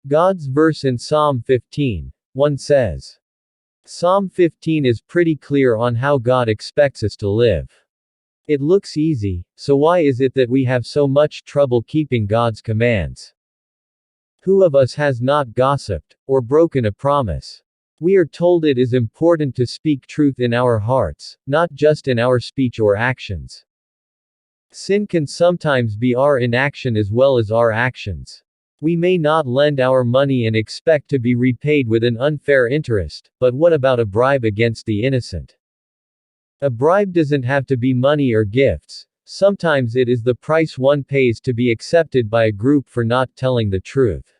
God's verse in Psalm 15:1 says. Psalm 15 is pretty clear on how God expects us to live. It looks easy, so why is it that we have so much trouble keeping God's commands? Who of us has not gossiped, or broken a promise? We are told it is important to speak truth in our hearts, not just in our speech or actions. Sin can sometimes be our inaction as well as our actions. We may not lend our money and expect to be repaid with an unfair interest, but what about a bribe against the innocent? A bribe doesn't have to be money or gifts. Sometimes it is the price one pays to be accepted by a group for not telling the truth.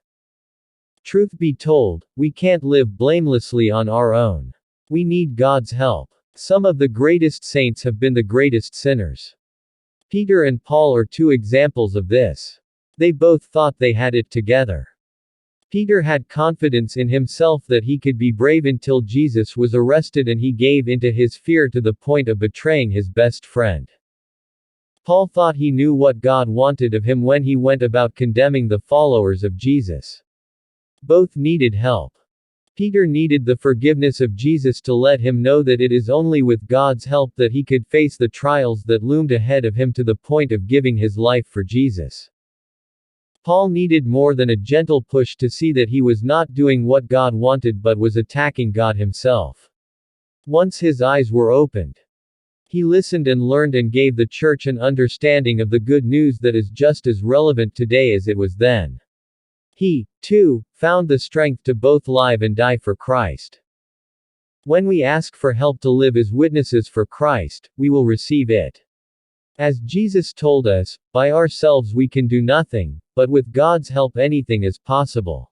Truth be told, we can't live blamelessly on our own. We need God's help. Some of the greatest saints have been the greatest sinners. Peter and Paul are two examples of this. They both thought they had it together. Peter had confidence in himself that he could be brave until Jesus was arrested, and he gave into his fear to the point of betraying his best friend. Paul thought he knew what God wanted of him when he went about condemning the followers of Jesus. Both needed help. Peter needed the forgiveness of Jesus to let him know that it is only with God's help that he could face the trials that loomed ahead of him to the point of giving his life for Jesus. Paul needed more than a gentle push to see that he was not doing what God wanted but was attacking God himself. Once his eyes were opened, he listened and learned and gave the church an understanding of the good news that is just as relevant today as it was then. He, too, found the strength to both live and die for Christ. When we ask for help to live as witnesses for Christ, we will receive it. As Jesus told us, by ourselves we can do nothing, but with God's help anything is possible.